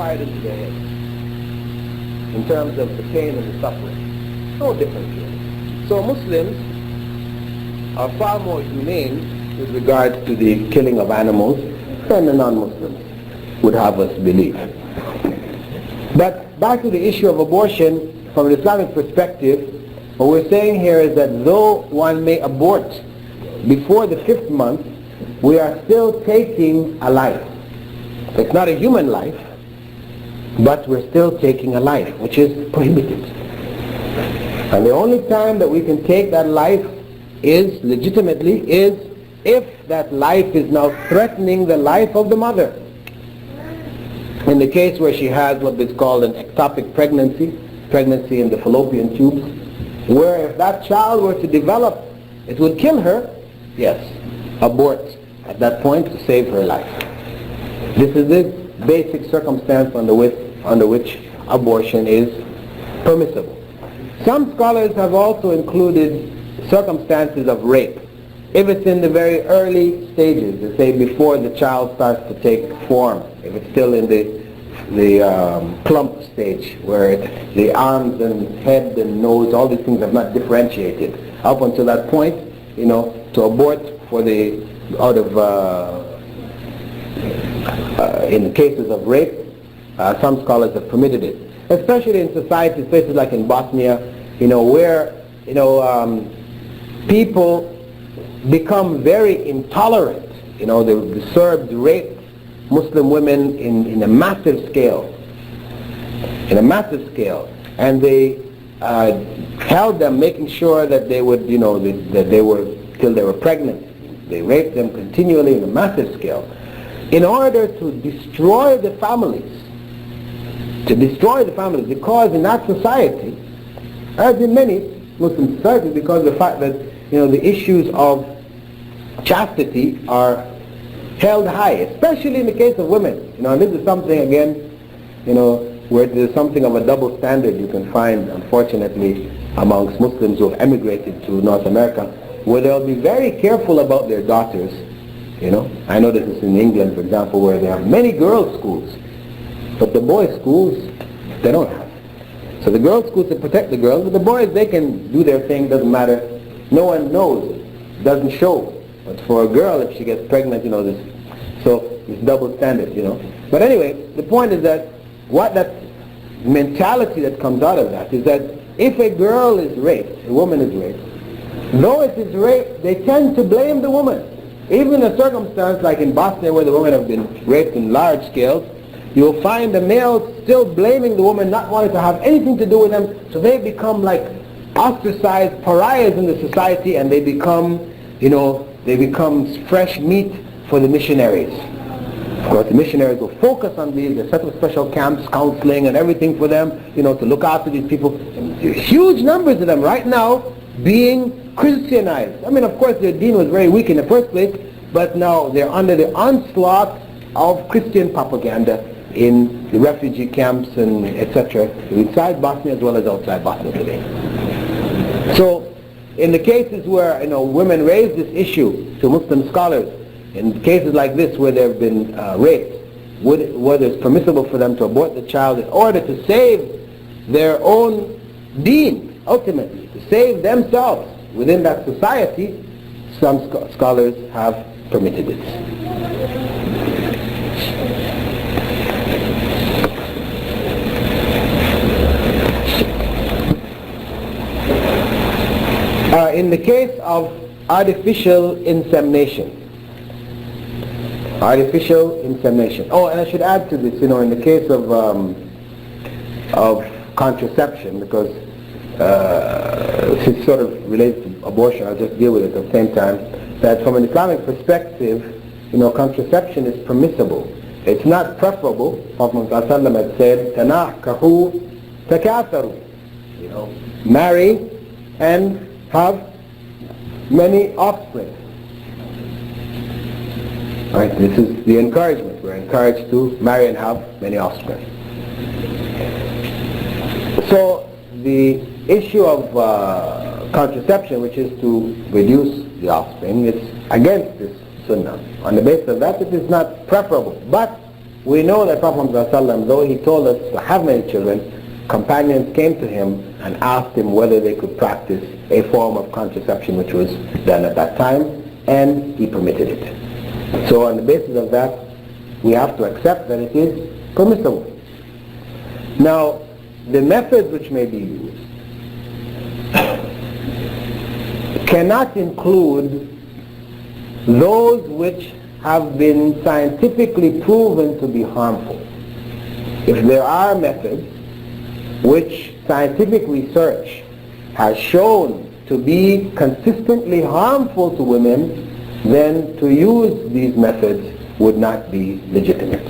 fired into their head in terms of the pain and the suffering. No difference here. So Muslims are far more humane with regards to the killing of animals than the non-Muslims would have us believe. But back to the issue of abortion from an Islamic perspective, what we're saying here is that though one may abort before the 5th month, we are still taking a life. It's not a human life, but we're still taking a life, which is prohibited. And the only time that we can take that life is, legitimately, is if that life is now threatening the life of the mother. In the case where she has what is called an ectopic pregnancy in the fallopian tubes, where if that child were to develop, it would kill her, yes, abort at that point to save her life. This is the basic circumstance under which abortion is permissible. Some scholars have also included circumstances of rape. If it's in the very early stages, they say before the child starts to take form, if it's still in the plump stage where the arms and head and nose, all these things have not differentiated. Up until that point, to abort for the, in the cases of rape, some scholars have permitted it. Especially in societies, places like in Bosnia, where, people become very intolerant. The Serbs rape Muslim women in a massive scale. And they held them, making sure that they would, that they were, till they were pregnant. They raped them continually in a massive scale in order to destroy the families. Because in that society, as in many Muslim societies, because of the fact that, the issues of chastity are held high, especially in the case of women. And this is something, again, where there's something of a double standard you can find, unfortunately, amongst Muslims who have emigrated to North America, where they'll be very careful about their daughters. I know this is in England, for example, where they have many girls' schools, but the boys' schools, they don't have. So the girls' schools to protect the girls, but the boys, they can do their thing, doesn't matter. No one knows, doesn't show. But for a girl, if she gets pregnant, it's double standard, But anyway, the point is that what that mentality that comes out of that is that if a girl is raped, a woman is raped, though it is rape, they tend to blame the woman. Even in a circumstance like in Bosnia where the women have been raped in large scales, you'll find the males still blaming the woman, not wanting to have anything to do with them, so they become like ostracized pariahs in the society, and they become, fresh meat for the missionaries. Of course, the missionaries will focus on these. They set up special camps, counseling, and everything for them, to look after these people. And huge numbers of them right now being Christianized. Of course, their deen was very weak in the first place, but now they're under the onslaught of Christian propaganda in the refugee camps and etc. inside Bosnia as well as outside Bosnia today. So, in the cases where women raise this issue to Muslim scholars, in cases like this where they've been raped, whether it's permissible for them to abort the child in order to save their own deen, ultimately, to save themselves within that society, some scholars have permitted it. In the case of artificial insemination. Oh, and I should add to this, in the case of contraception, because it's sort of related to abortion, I'll just deal with it at the same time, that from an Islamic perspective, contraception is permissible. It's not preferable. Prophet ﷺ had said, تَنَاحْكَهُ تَكَاثَرُ. Marry and have many offspring. Right, this is the encouragement. We're encouraged to marry and have many offspring. So the issue of contraception, which is to reduce the offspring, is against this sunnah. On the basis of that, it is not preferable. But we know that Prophet ﷺ, though he told us to have many children, companions came to him and asked him whether they could practice a form of contraception which was done at that time, and he permitted it. So on the basis of that, we have to accept that it is permissible. Now, the methods which may be used cannot include those which have been scientifically proven to be harmful. If there are methods which scientific research has shown to be consistently harmful to women, then to use these methods would not be legitimate.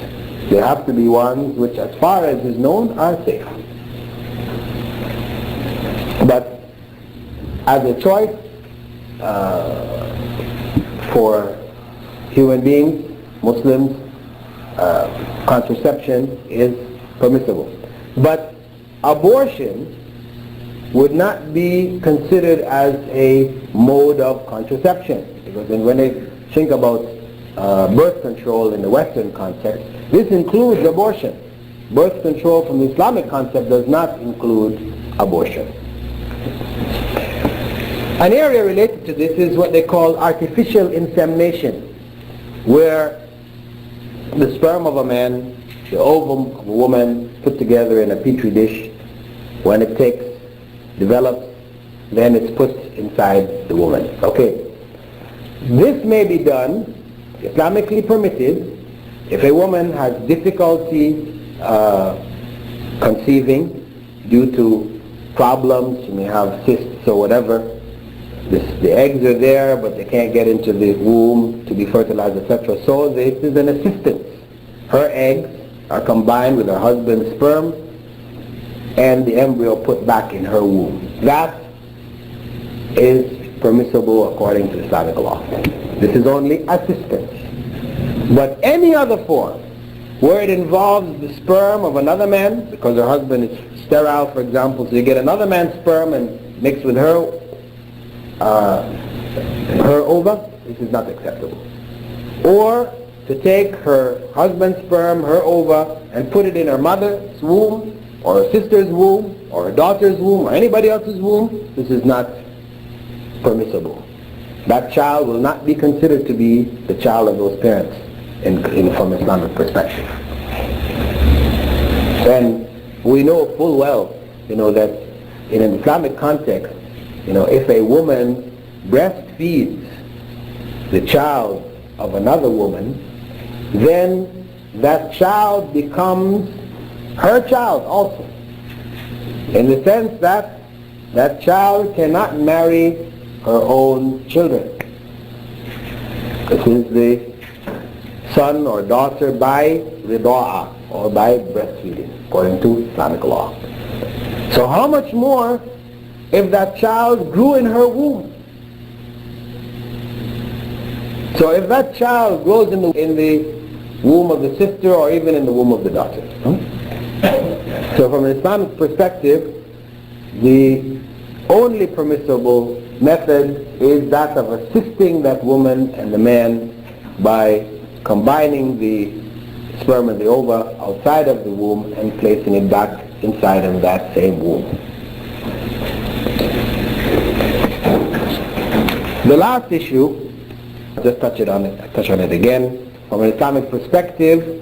They have to be ones which, as far as is known, are safe. But as a choice for human beings, Muslims, contraception is permissible. But abortion would not be considered as a mode of contraception, because when they think about birth control in the Western context, this includes abortion. Birth control from the Islamic concept does not include abortion. An area related to this is what they call artificial insemination, where the sperm of a man, the ovum of a woman put together in a petri dish, when it develops, then it's put inside the woman. Okay. This may be done, Islamically permitted, if a woman has difficulty conceiving due to problems. She may have cysts or whatever. The eggs are there, but they can't get into the womb to be fertilized, etc. So this is an assistance. Her eggs are combined with her husband's sperm and the embryo put back in her womb. That is permissible according to Islamic law. This is only assistance. But any other form where it involves the sperm of another man, because her husband is sterile, for example, so you get another man's sperm and mix with her ova, this is not acceptable. Or to take her husband's sperm, her ova, and put it in her mother's womb, or her sister's womb, or her daughter's womb, or anybody else's womb, this is not permissible. That child will not be considered to be the child of those parents from Islamic perspective. And we know full well, that in an Islamic context, if a woman breastfeeds the child of another woman, then that child becomes her child also, in the sense that that child cannot marry her own children. This is the son or daughter by rida'a, or by breastfeeding, according to Islamic law. So how much more if that child grew in her womb? So if that child grows in the womb of the sister, or even in the womb of the daughter. So from an Islamic perspective, the only permissible method is that of assisting that woman and the man by combining the sperm and the ova outside of the womb and placing it back inside of that same womb. The last issue, I'll just touch on it again. From an Islamic perspective,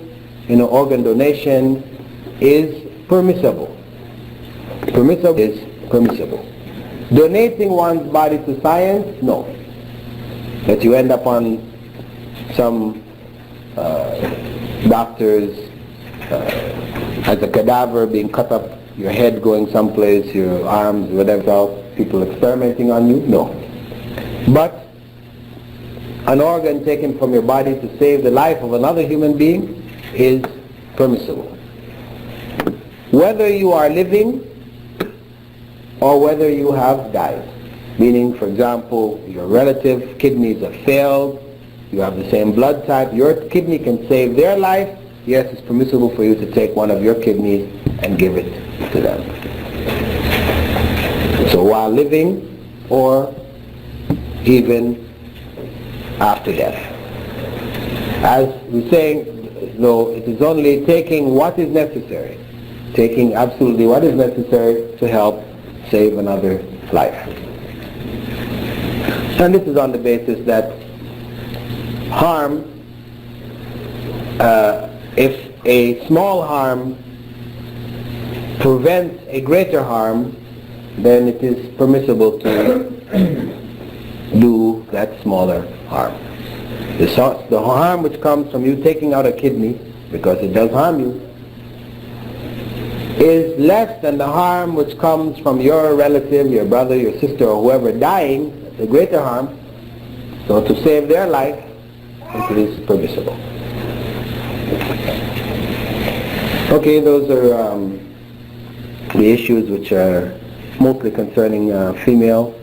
organ donation is permissible. Permissible is permissible. Donating one's body to science, no. That you end up on some doctors as a cadaver being cut up, your head going someplace, your arms, whatever else, people experimenting on you, no. But an organ taken from your body to save the life of another human being is permissible. Whether you are living or whether you have died. Meaning, for example, your relative kidneys have failed, you have the same blood type, your kidney can save their life, yes, it's permissible for you to take one of your kidneys and give it to them. So while living or even after death. As we're saying, though it is only taking what is necessary, taking absolutely what is necessary to help save another life. And this is on the basis that harm, if a small harm prevents a greater harm, then it is permissible to do that smaller harm. The harm which comes from you taking out a kidney, because it does harm you, is less than the harm which comes from your relative, your brother, your sister, or whoever dying, the greater harm. So to save their life, it is permissible. Okay, those are the issues which are mostly concerning female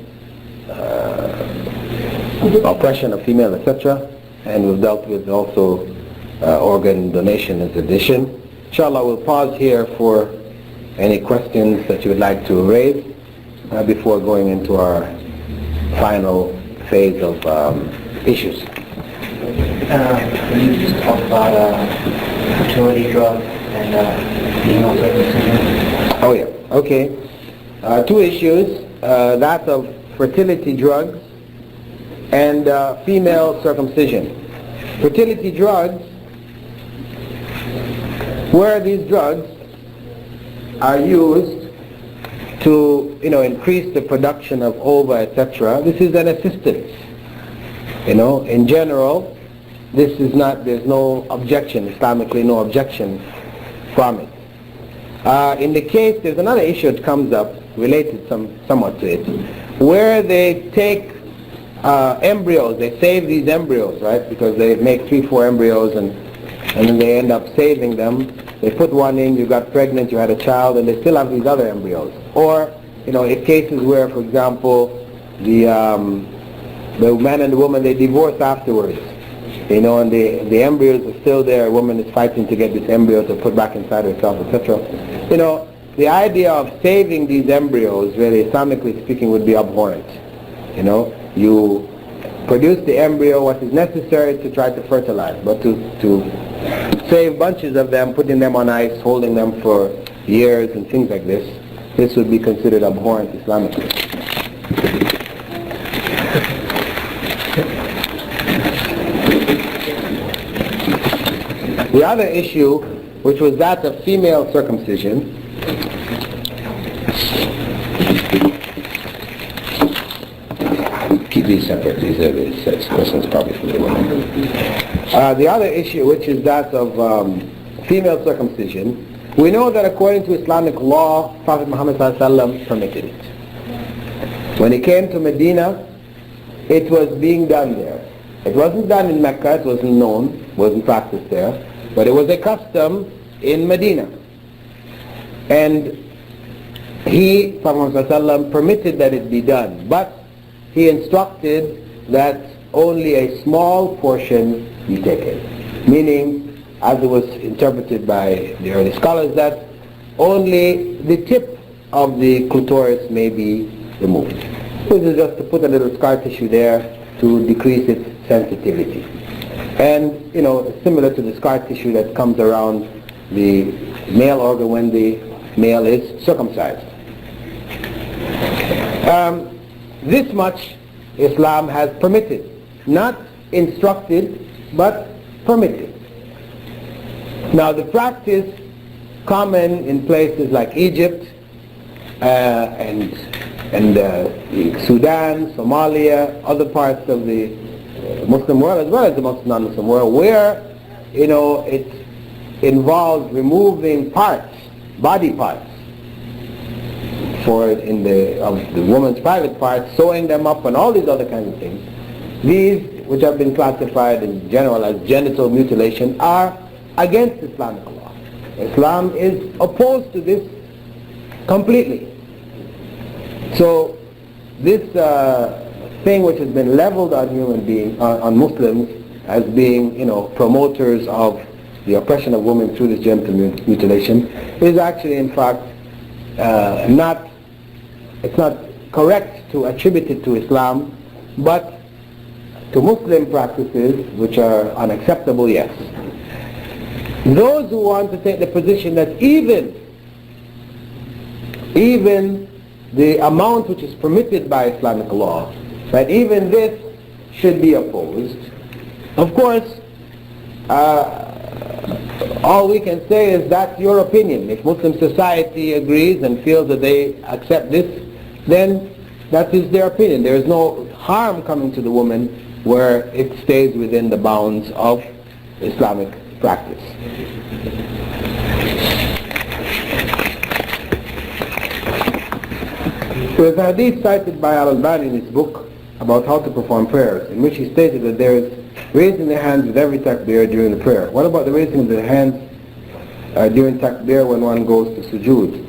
oppression of female, etc. And we've dealt with also organ donation as addition. Inshallah, we'll pause here for any questions that you would like to raise before going into our final phase of issues. Can you just talk about fertility drugs and female circumcision? Oh yeah, okay. Two issues, that of fertility drugs and female circumcision. Fertility drugs, where these drugs are used to, increase the production of ova, etc. This is an assistance. In general, this is not, there's no objection, Islamically no objection from it. In the case, there's another issue that comes up, related somewhat to it, where they take embryos, they save these embryos, right? Because they make 3-4 embryos and then they end up saving them. They put one in, you got pregnant, you had a child, and they still have these other embryos. Or, in cases where, for example, the man and the woman, they divorce afterwards, and the embryos are still there, a woman is fighting to get this embryo to put back inside herself, etc. The idea of saving these embryos, really, Islamically speaking, would be abhorrent. You produce the embryo, what is necessary to try to fertilize, but to save bunches of them, putting them on ice, holding them for years and things like this would be considered abhorrent Islamically. The other issue, which was that of female circumcision, keep these separate. These are the questions probably for the women. The other issue, which is that of female circumcision, we know that according to Islamic law, Prophet Muhammad ﷺ permitted it. When he came to Medina, it was being done there. It wasn't done in Mecca, it wasn't known, wasn't practiced there, but it was a custom in Medina. And he, Prophet ﷺ, permitted that it be done, but he instructed that only a small portion be taken, meaning, as it was interpreted by the early scholars, that only the tip of the clitoris may be removed. This is just to put a little scar tissue there to decrease its sensitivity. And, similar to the scar tissue that comes around the male organ when the male is circumcised. This much Islam has permitted, not instructed, but permitted. Now the practice common in places like Egypt and Sudan, Somalia, other parts of the Muslim world as well as the non-Muslim world, where it involves removing parts, body parts, of the woman's private parts, sewing them up and all these other kinds of things. These, which have been classified in general as genital mutilation, are against Islamic law. Islam is opposed to this completely. So this thing which has been leveled on human beings, on Muslims, as being promoters of the oppression of women through this genital mutilation, is actually in fact it's not correct to attribute it to Islam, but to Muslim practices which are unacceptable, yes. those who want to take the position that even the amount which is permitted by Islamic law, that even this should be opposed, of course, all we can say is that's your opinion. If Muslim society agrees and feels that they accept this, then that is their opinion. There is no harm coming to the woman where it stays within the bounds of Islamic practice. There is a hadith cited by Al-Albani in his book about how to perform prayers, in which he stated that there is raising the hands with every takbir during the prayer. What about the raising of the hands during takbir when one goes to sujood?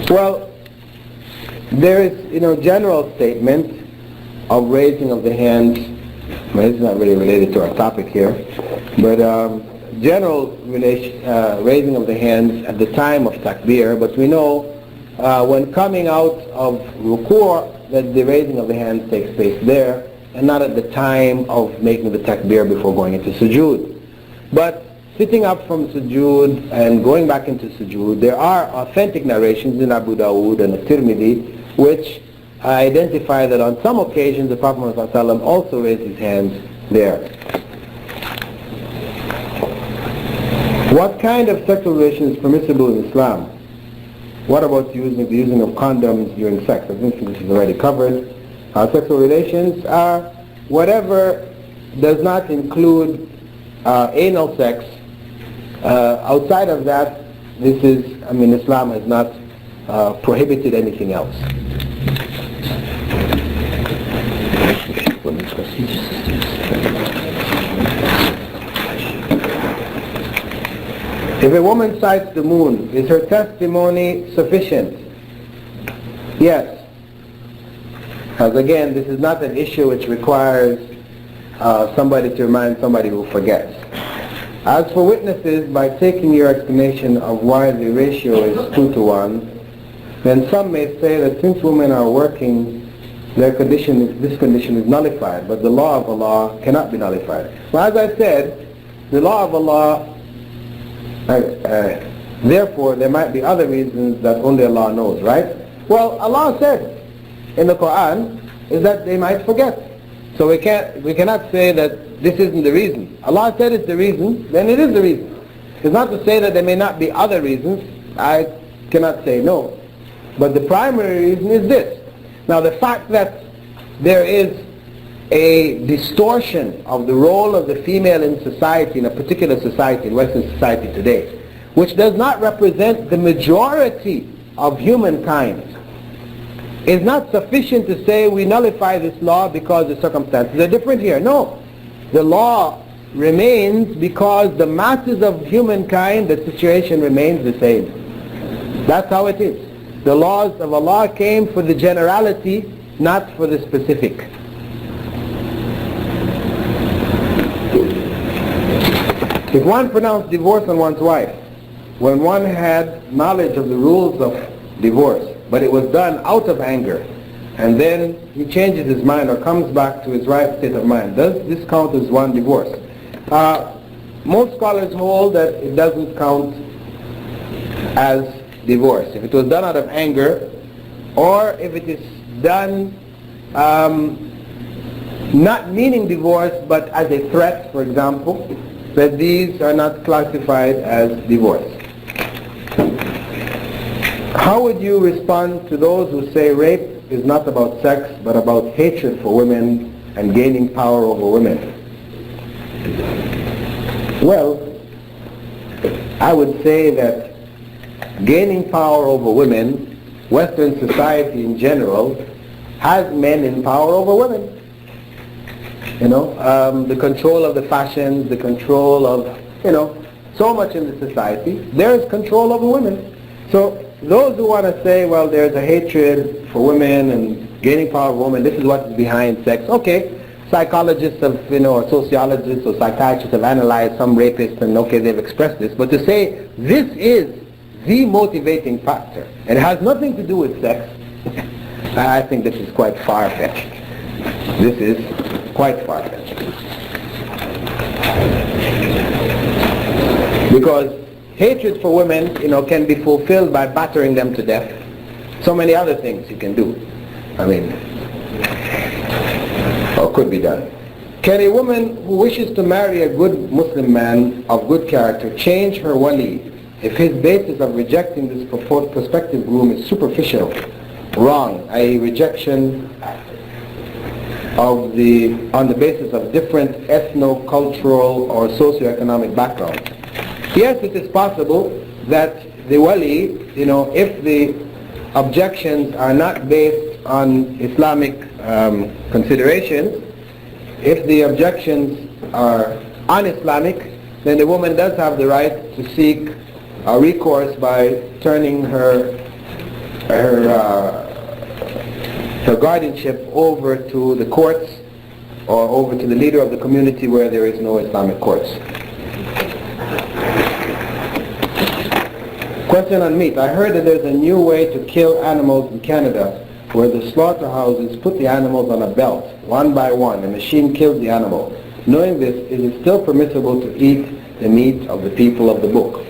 Well, there is, general statement of raising of the hands. Well, it's not really related to our topic here, but general raising of the hands at the time of takbir. But we know when coming out of ruku' that the raising of the hands takes place there, and not at the time of making the takbir before going into sujood. But sitting up from sujood and going back into sujood, there are authentic narrations in Abu Dawood and At-Tirmidhi which identify that on some occasions the Prophet Muhammad ﷺ also raised his hands there. What kind of sexual relation is permissible in Islam? What about the using of condoms during sex? I think this is already covered. Sexual relations are whatever does not include anal sex. Outside of that, Islam has not prohibited anything else. If a woman sights the moon, is her testimony sufficient? Yes. Because again, this is not an issue which requires somebody to remind somebody who forgets. As for witnesses, by taking your explanation of why the ratio is 2-to-1, then some may say that since women are working, this condition is nullified, but the law of Allah cannot be nullified. Well, as I said, the law of Allah, therefore there might be other reasons that only Allah knows, right? Well, Allah said in the Quran is that they might forget. So we cannot say that this isn't the reason. Allah said it's the reason, then it is the reason. It's not to say that there may not be other reasons. I cannot say no. But the primary reason is this. Now the fact that there is a distortion of the role of the female in society, in a particular society, in Western society today, which does not represent the majority of humankind, is not sufficient to say we nullify this law because the circumstances are different here. No. The law remains because the masses of humankind, the situation remains the same. That's how it is. The laws of Allah came for the generality, not for the specific. If one pronounced divorce on one's wife, when one had knowledge of the rules of divorce, but it was done out of anger, and then he changes his mind or comes back to his right state of mind, does this count as one divorce? Most scholars hold that it doesn't count as divorce. If it was done out of anger, or if it is done not meaning divorce but as a threat, for example, that these are not classified as divorce. How would you respond to those who say rape is not about sex but about hatred for women and gaining power over women? Well, I would say that gaining power over women, Western society in general, has men in power over women. The control of the fashions, the control of, so much in the society, there is control over women. So those who want to say, well, there's a hatred for women and gaining power over women, this is what is behind sex. Okay, psychologists have, or sociologists or psychiatrists have analyzed some rapists and okay, they've expressed this. But to say this is the motivating factor and it has nothing to do with sex, I think this is quite far-fetched. This is quite far-fetched. Because hatred for women, can be fulfilled by battering them to death. So many other things you can do. Or could be done. Can a woman who wishes to marry a good Muslim man of good character change her wali if his basis of rejecting this prospective groom is superficial, wrong, i.e. rejection on the basis of different ethno-cultural or socio-economic backgrounds? Yes, it is possible that the wali, if the objections are not based on Islamic considerations, if the objections are un-Islamic, then the woman does have the right to seek a recourse by turning her guardianship over to the courts or over to the leader of the community where there is no Islamic courts. Question on meat. I heard that there's a new way to kill animals in Canada where the slaughterhouses put the animals on a belt, one by one. A machine kills the animal. Knowing this, is it still permissible to eat the meat of the people of the book?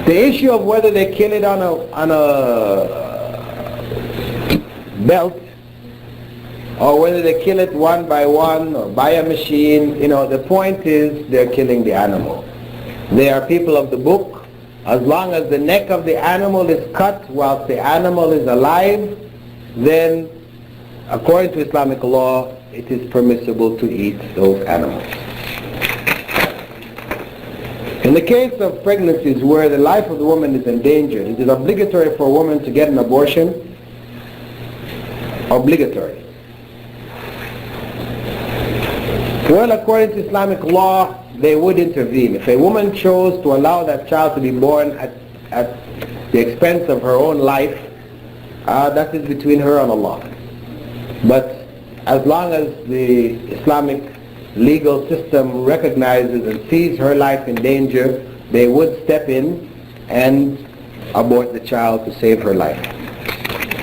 The issue of whether they kill it on a belt or whether they kill it one by one or by a machine, the point is they're killing the animal. They are people of the book. As long as the neck of the animal is cut whilst the animal is alive, then according to Islamic law, it is permissible to eat those animals. In the case of pregnancies where the life of the woman is endangered, is it obligatory for a woman to get an abortion? Obligatory. Well, according to Islamic law, they would intervene. If a woman chose to allow that child to be born at the expense of her own life, that is between her and Allah. But as long as the Islamic legal system recognizes and sees her life in danger, they would step in and abort the child to save her life.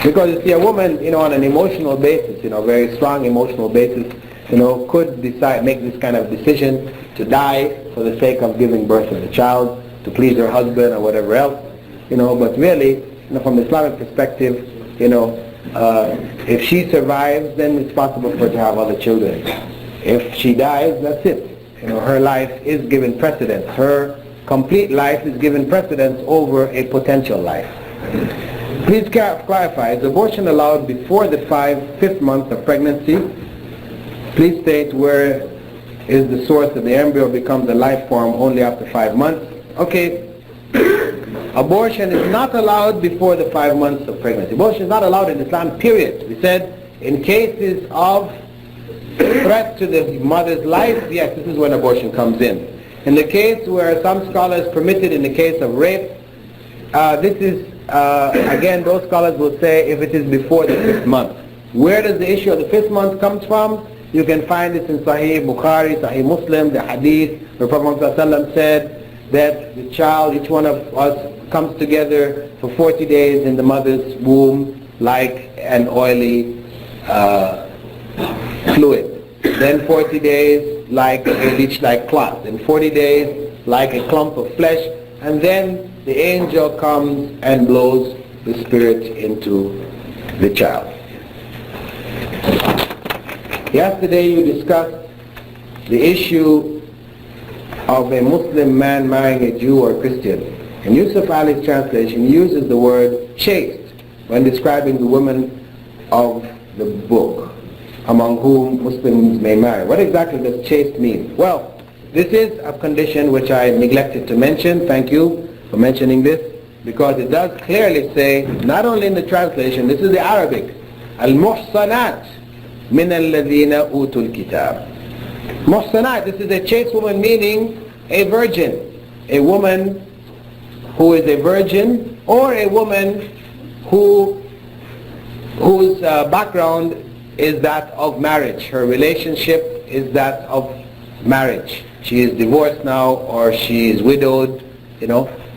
Because you see, a woman, on an emotional basis, very strong emotional basis, could decide, make this kind of decision to die for the sake of giving birth to the child, to please her husband or whatever else, but really, from the Islamic perspective, if she survives, then it's possible for her to have other children. If she dies, that's it. Her life is given precedence. Her complete life is given precedence over a potential life. Please clarify, is abortion allowed before the fifth month of pregnancy? Please state where is the source that the embryo becomes a life form only after 5 months. Okay, abortion is not allowed before the 5 months of pregnancy. Abortion is not allowed in Islam, period. We said in cases of threat to the mother's life, yes, this is when abortion comes in. In the case where some scholars permit it in the case of rape, this is, again, those scholars will say if it is before the 5th month. Where does the issue of the 5th month come from? You can find this in Sahih Bukhari, Sahih Muslim, the hadith, where Prophet ﷺ said that the child, each one of us, comes together for 40 days in the mother's womb like an oily fluid. Then 40 days like a leech-like clot. Then 40 days like a clump of flesh. And then the angel comes and blows the spirit into the child. Yesterday you discussed the issue of a Muslim man marrying a Jew or Christian. In Yusuf Ali's translation, he uses the word chaste when describing the women of the book, among whom Muslims may marry. What exactly does chaste mean? Well, this is a condition which I neglected to mention. Thank you for mentioning this, because it does clearly say, not only in the translation, this is the Arabic, al-muhsanat min alladhina utul kitab. Muhsanat, this is a chaste woman, meaning a virgin, a woman who is a virgin, or a woman whose background is that of marriage. Her relationship is that of marriage. She is divorced now, or she is widowed.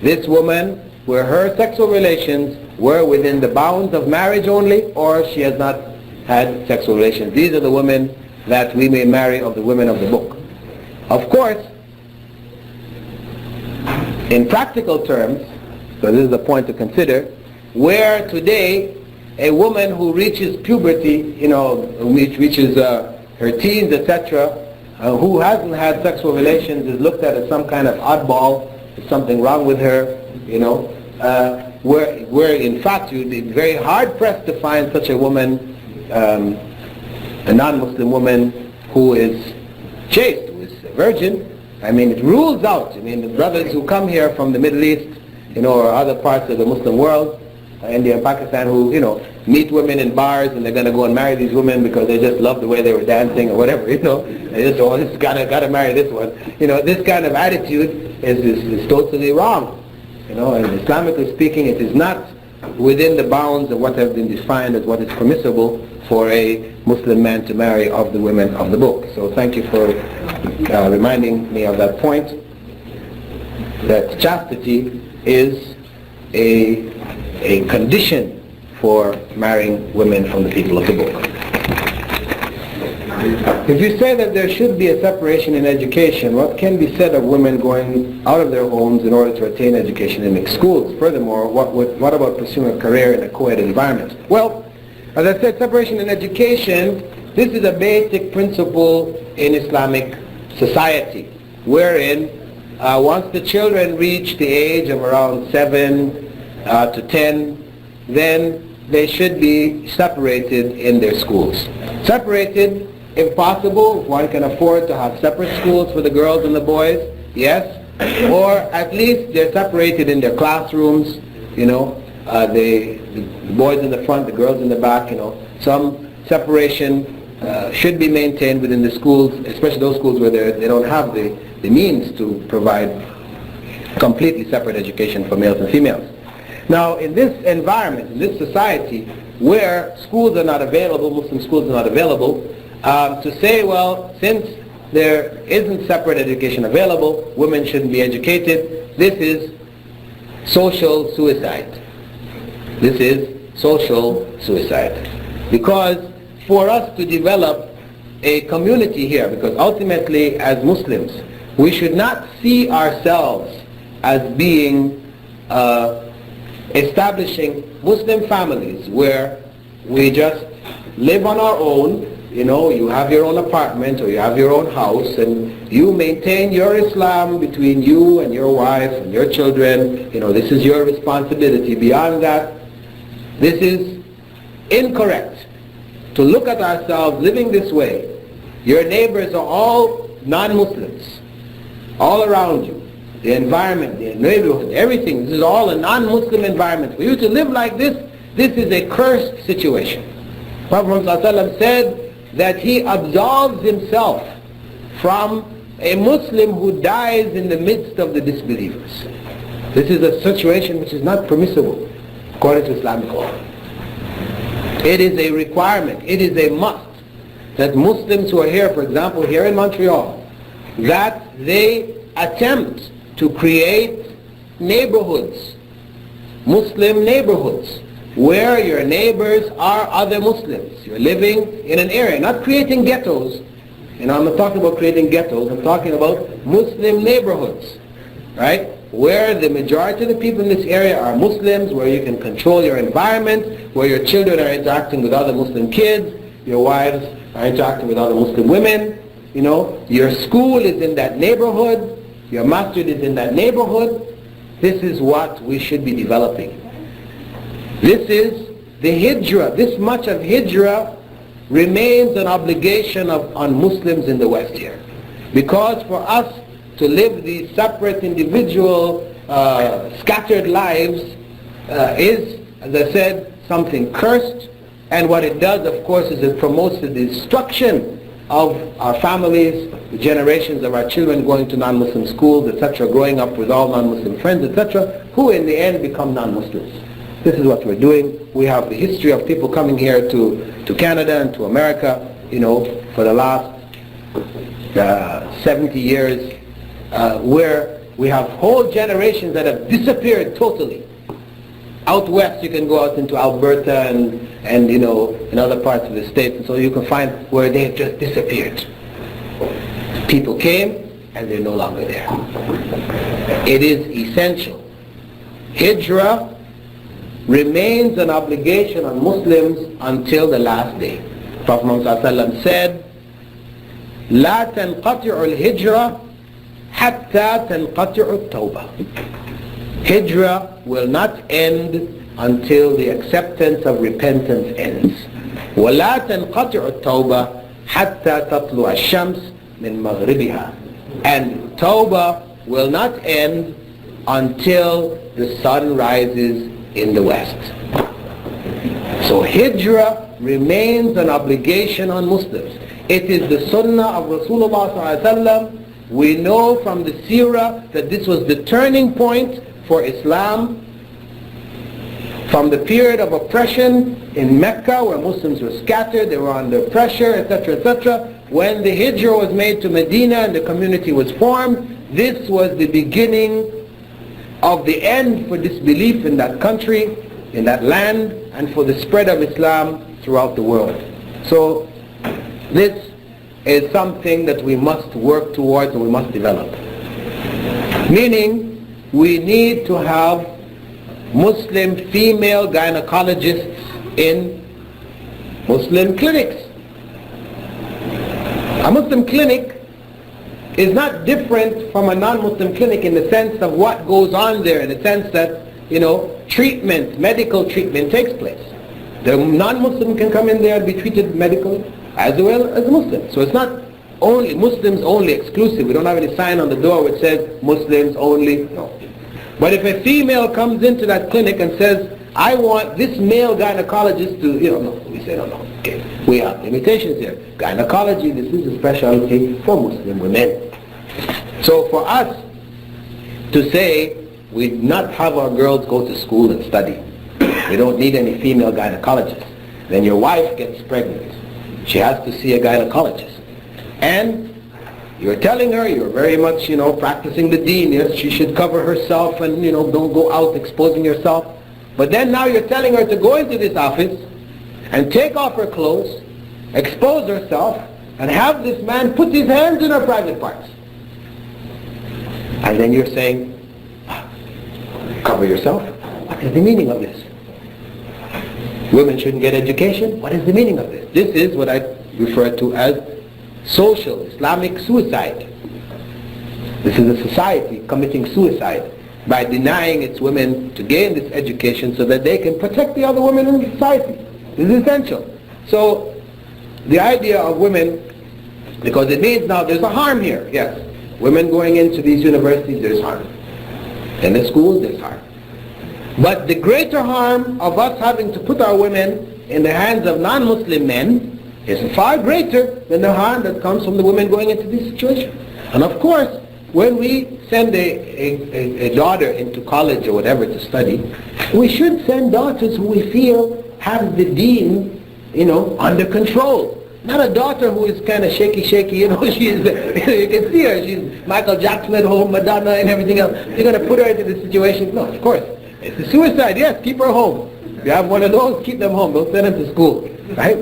This woman, where her sexual relations were within the bounds of marriage only, or she has not had sexual relations. These are the women that we may marry of the women of the book. Of course, In practical terms, so this is a point to consider, where today a woman who reaches puberty, which reaches her teens, etc., who hasn't had sexual relations is looked at as some kind of oddball, there's something wrong with her, where in fact you'd be very hard pressed to find such a woman, a non-Muslim woman who is chaste, who is a virgin. I mean, it rules out. I mean, the brothers who come here from the Middle East, or other parts of the Muslim world, India and Pakistan, who, meet women in bars and they're going to go and marry these women because they just love the way they were dancing or whatever, they just, just gotta marry this one. This kind of attitude is totally wrong. And Islamically speaking, it is not within the bounds of what have been defined as what is permissible for a Muslim man to marry of the women of the book. So thank you for reminding me of that point, that chastity is a condition for marrying women from the people of the book. If you say that there should be a separation in education, what can be said of women going out of their homes in order to attain education in mixed schools? Furthermore, what about pursuing a career in a co-ed environment? Well, as I said, separation in education, this is a basic principle in Islamic society, wherein once the children reach the age of around 7 to 10, then they should be separated in their schools. Separated, if possible, if one can afford to have separate schools for the girls and the boys, yes, or at least they're separated in their classrooms, the boys in the front, the girls in the back, some separation should be maintained within the schools, especially those schools where they don't have the means to provide completely separate education for males and females. Now, in this environment, in this society, where schools are not available, Muslim schools are not available, to say, well, since there isn't separate education available, women shouldn't be educated, this is social suicide. This is social suicide. Because for us to develop a community here, because ultimately as Muslims, we should not see ourselves as being establishing Muslim families where we just live on our own, you have your own apartment or you have your own house and you maintain your Islam between you and your wife and your children, this is your responsibility. Beyond that, this is incorrect. To look at ourselves living this way, your neighbors are all non-Muslims, all around you. The environment, the neighborhood, everything, this is all a non-Muslim environment. For you to live like this is a cursed situation. Prophet ﷺ said that he absolves himself from a Muslim who dies in the midst of the disbelievers. This is a situation which is not permissible according to Islamic law. It is a requirement, it is a must that Muslims who are here, for example, here in Montreal, that they attempt to create neighborhoods, Muslim neighborhoods, where your neighbors are other Muslims. You're living in an area, not creating ghettos. I'm not talking about creating ghettos, I'm talking about Muslim neighborhoods, right? Where the majority of the people in this area are Muslims, where you can control your environment, where your children are interacting with other Muslim kids, your wives are interacting with other Muslim women, your school is in that neighborhood, your masjid is in that neighborhood. This is what we should be developing. This is the hijrah. This much of hijrah remains an obligation on Muslims in the West here. Because for us to live these separate, individual, scattered lives is, as I said, something cursed. And what it does, of course, is it promotes the destruction of our families, the generations of our children going to non-Muslim schools, etc., growing up with all non-Muslim friends, etc., who in the end become non-Muslims. This is what we're doing. We have the history of people coming here to Canada and to America, for the last 70 years, where we have whole generations that have disappeared totally. Out west, you can go out into Alberta and in other parts of the States, and so you can find where they have just disappeared. People came and they're no longer there. It is essential. Hijrah remains an obligation on Muslims until the last day. Prophet Muhammad ﷺ said, لا تنقطع الهجرة حتى تنقطع التوبة. Hijrah will not end until the acceptance of repentance ends. ولا تنقطع التوبة حتى تطلع الشمس من مغربها. And Tawbah will not end until the sun rises in the west. So Hijrah remains an obligation on Muslims. It is the sunnah of Rasulullah ﷺ. We know from the seerah that this was the turning point for Islam from the period of oppression in Mecca, where Muslims were scattered, they were under pressure, etc., etc. When the hijrah was made to Medina and the community was formed, this was the beginning of the end for disbelief in that country, in that land, and for the spread of Islam throughout the world. So this is something that we must work towards and we must develop. Meaning, we need to have Muslim female gynecologists in Muslim clinics. A Muslim clinic is not different from a non-Muslim clinic in the sense of what goes on there, in the sense that, treatment, medical treatment takes place. The non-Muslim can come in there and be treated medically as well as Muslims. So it's not only Muslims only exclusive. We don't have any sign on the door which says Muslims only. No. But if a female comes into that clinic and says, I want this male gynecologist to, no, we say, no, okay. We have limitations here. Gynecology, this is a specialty for Muslim women. So for us to say, we not have our girls go to school and study. We don't need any female gynecologists. Then your wife gets pregnant. She has to see a gynecologist. And you're telling her, you're very much, practicing the deen. Yes, she should cover herself and, don't go out exposing yourself. But then now you're telling her to go into this office and take off her clothes, expose herself, and have this man put his hands in her private parts. And then you're saying, cover yourself? What is the meaning of this? Women shouldn't get education? What is the meaning of this? This is what I refer to as social Islamic suicide. This is a society committing suicide by denying its women to gain this education so that they can protect the other women in society. This is essential. So the idea of women, because it means now there's a harm here, yes. Women going into these universities, there's harm. In the schools, there's harm. But the greater harm of us having to put our women in the hands of non-Muslim men is far greater than the harm that comes from the women going into this situation. And of course, when we send a daughter into college or whatever to study, we should send daughters who we feel have the deen, under control. Not a daughter who is kind of shaky, she's, you can see her, she's Michael Jackson at home, Madonna and everything else. You're going to put her into this situation? No, of course. It's a suicide, yes, keep her home. If you have one of those, keep them home, don't send them to school, right?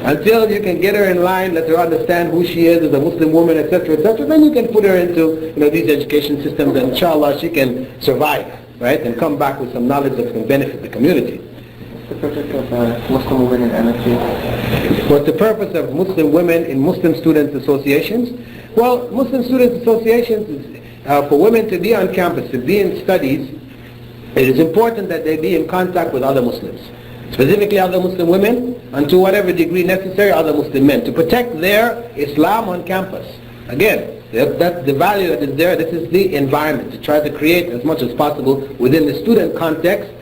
Until you can get her in line, let her understand who she is as a Muslim woman, etc., etc., then you can put her into, these education systems, and inshallah she can survive, right? And come back with some knowledge that can benefit the community. What's the purpose of Muslim women in MSc? What's the purpose of Muslim women in Muslim students associations? Well, Muslim students associations is for women to be on campus, to be in studies. It is important that they be in contact with other Muslims, specifically other Muslim women, and to whatever degree necessary, other Muslim men, to protect their Islam on campus. Again, that's the value that is there. This is the environment, to try to create as much as possible within the student context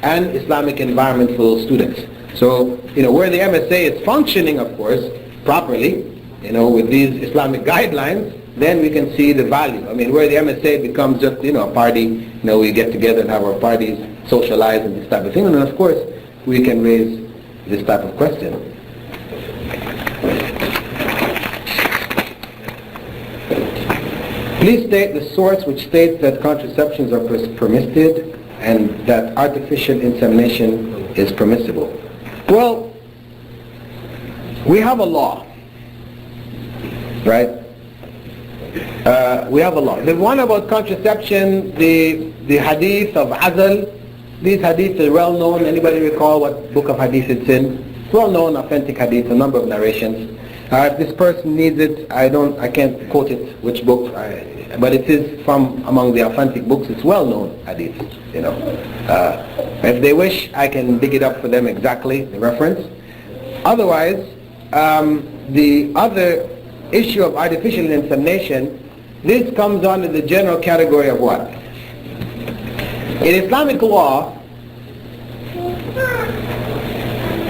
and Islamic environment for those students. So, where the MSA is functioning, of course, properly, with these Islamic guidelines, then we can see the value. Where the MSA becomes just, a party, we get together and have our parties, socialize and this type of thing, and then of course, we can raise this type of question. Please state the source which states that contraceptions are permitted and that artificial insemination is permissible. Well, we have a law, right? We have a lot. The one about contraception, the hadith of Azal, these hadiths are well known. Anybody recall what book of hadith it's in? It's well known, authentic hadith, a number of narrations. If this person needs it, I can't quote it, which book, but it is from among the authentic books. It's well known hadith, you know. If they wish, I can dig it up for them exactly, the reference. Otherwise, the other issue of artificial insemination, this comes under the general category of what? In Islamic law,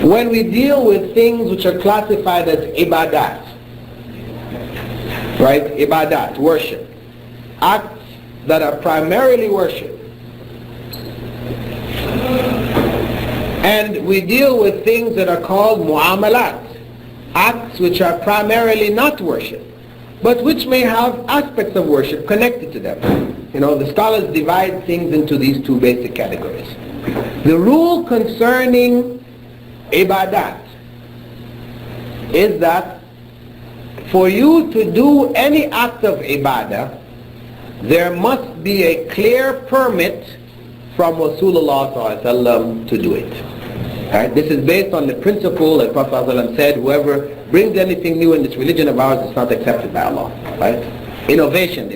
when we deal with things which are classified as ibadat, right? Ibadat, worship. Acts that are primarily worship. And we deal with things that are called mu'amalat, acts which are primarily not worship, but which may have aspects of worship connected to them. You know, the scholars divide things into these two basic categories. The rule concerning ibadat is that for you to do any act of ibadah, there must be a clear permit from Rasulullah ﷺ to do it. Right? This is based on the principle that Prophet ﷺ said, whoever brings anything new in this religion of ours is not accepted by Allah. Right? Innovation.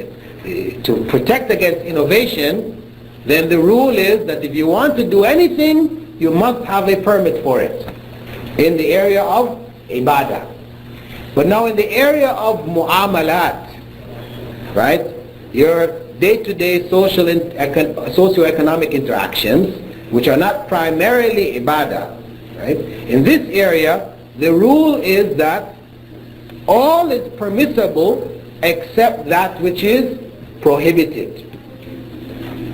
To protect against innovation, then the rule is that if you want to do anything, you must have a permit for it in the area of ibadah. But now in the area of mu'amalat, right, your day-to-day socio-economic interactions, which are not primarily ibadah, right, in this area, the rule is that all is permissible except that which is prohibited.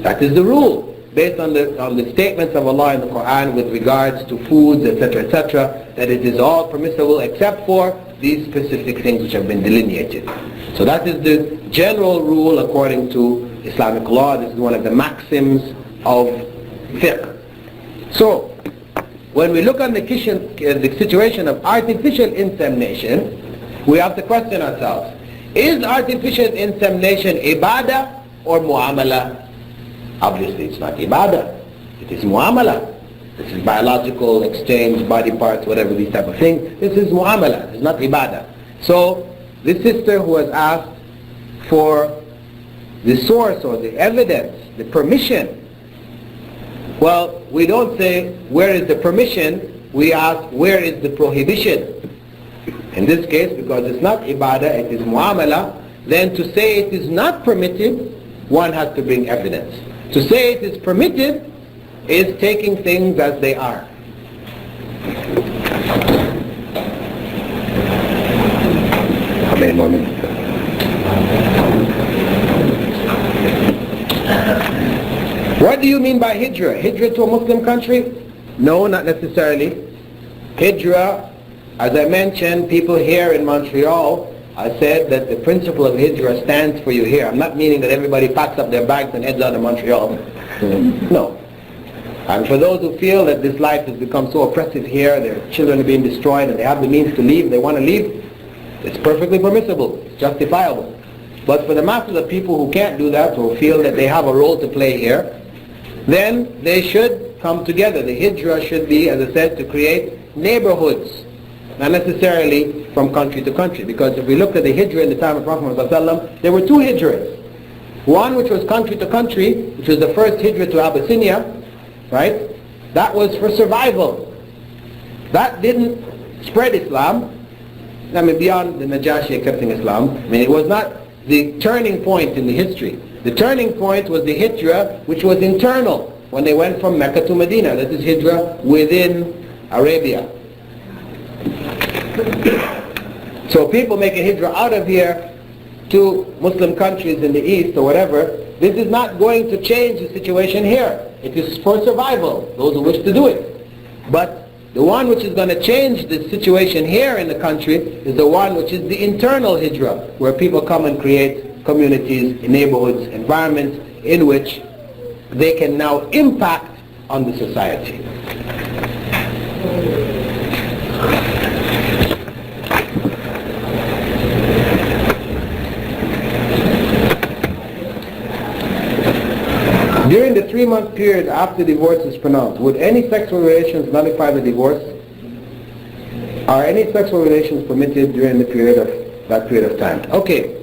That is the rule, based on the statements of Allah in the Quran with regards to foods, etc., that it is all permissible except for these specific things which have been delineated. So that is the general rule according to Islamic law. This is one of the maxims of fiqh. So, when we look at the situation of artificial insemination, we have to question ourselves, is artificial insemination ibadah or mu'amala? Obviously it's not ibadah, it is mu'amala. This is biological exchange, body parts, whatever, these type of things. This is mu'amala, it's not ibadah. So this sister who has asked for the source or the evidence, the permission, well, we don't say where is the permission, we ask where is the prohibition. In this case, because it's not ibadah, it is mu'amala, then to say it is not permitted, one has to bring evidence. To say it is permitted is taking things as they are. What do you mean by hijrah? Hijrah to a Muslim country? No, not necessarily. Hijrah, as I mentioned, people here in Montreal, I said that the principle of hijrah stands for you here. I'm not meaning that everybody packs up their bags and heads out of Montreal. No. And for those who feel that this life has become so oppressive here, their children are being destroyed and they have the means to leave, they want to leave, it's perfectly permissible, it's justifiable. But for the masses of people who can't do that, who feel that they have a role to play here, then they should come together. The hijrah should be, as I said, to create neighborhoods, not necessarily from country to country. Because if we look at the hijrah in the time of Prophet ﷺ, there were two hijrahs. One which was country to country, which was the first hijrah to Abyssinia, right? That was for survival. That didn't spread Islam. I mean, beyond the Najashi accepting Islam. I mean, it was not the turning point in the history. The turning point was the hijrah, which was internal, when they went from Mecca to Medina. That is hijrah within Arabia. So people making hijrah out of here to Muslim countries in the east or whatever, this is not going to change the situation here. It is for survival, those who wish to do it. But the one which is going to change the situation here in the country is the one which is the internal hijrah, where people come and create communities, neighborhoods, environments in which they can now impact on the society. During the 3-month period after divorce is pronounced, would any sexual relations nullify the divorce? Are any sexual relations permitted during the period of that period of time? Okay.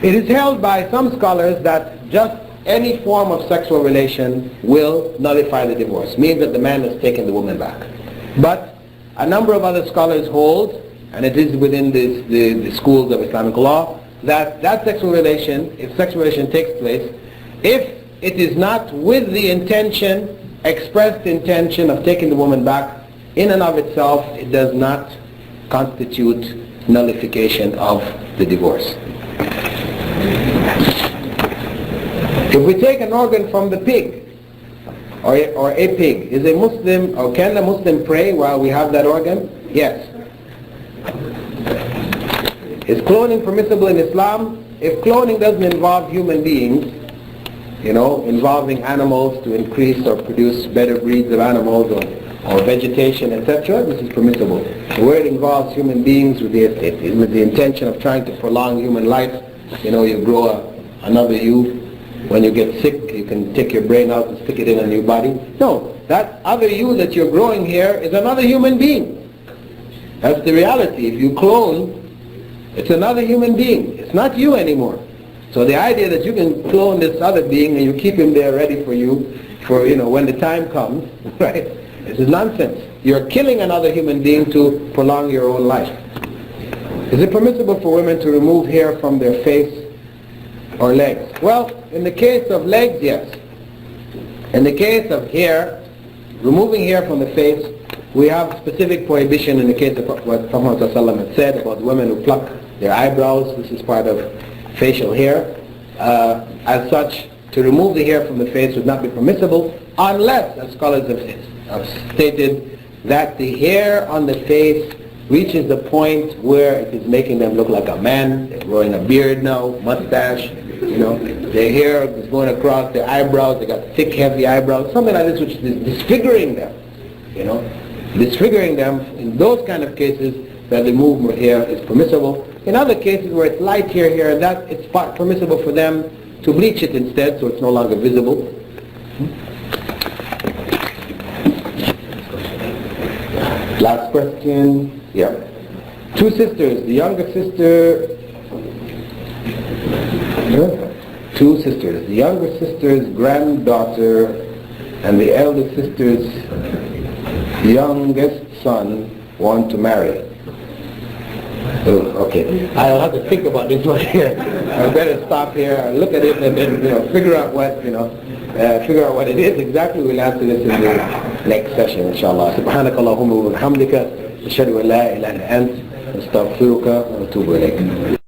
It is held by some scholars that just any form of sexual relation will nullify the divorce, means that the man has taken the woman back. But a number of other scholars hold, and it is within the schools of Islamic law, that sexual relation, if sexual relation takes place, if it is not with the intention, expressed intention of taking the woman back, in and of itself, it does not constitute nullification of the divorce. If we take an organ from the pig, or a pig, is a Muslim, or can a Muslim pray while we have that organ? Yes. Is cloning permissible in Islam? If cloning doesn't involve human beings, involving animals to increase or produce better breeds of animals or vegetation, etc., this is permissible. Where it involves human beings with the intention of trying to prolong human life, you grow another you. When you get sick, you can take your brain out and stick it in a new body. No, that other you that you're growing here is another human being. That's the reality. If you clone, it's another human being. It's not you anymore. So the idea that you can clone this other being and you keep him there ready for you, for when the time comes, right? This is nonsense. You're killing another human being to prolong your own life. Is it permissible for women to remove hair from their face or legs? Well, in the case of legs, yes. In the case of hair, removing hair from the face, we have specific prohibition in the case of what Prophet ﷺ had said about women who pluck their eyebrows. This is part of facial hair. As such, to remove the hair from the face would not be permissible unless, as scholars have stated, that the hair on the face reaches the point where it is making them look like a man. They're growing a beard now, mustache, their hair is going across their eyebrows, they got thick, heavy eyebrows, something like this which is disfiguring them, disfiguring them. In those kind of cases, that the movement of hair is permissible. In other cases where it's light hair here and that, it's permissible for them to bleach it instead so it's no longer visible. Last question. Yeah. 2 sisters. The younger sister... 2 sisters. The younger sister's granddaughter and the elder sister's youngest son want to marry. Oh, okay. I'll have to think about this one here. I better stop here and look at it and then figure out what it is exactly. We'll answer this in the next session, inshallah. سبحانك اللهم وبحمدك أشهد أن لا إله إلا أنت أستغفرك وأتوب إليك.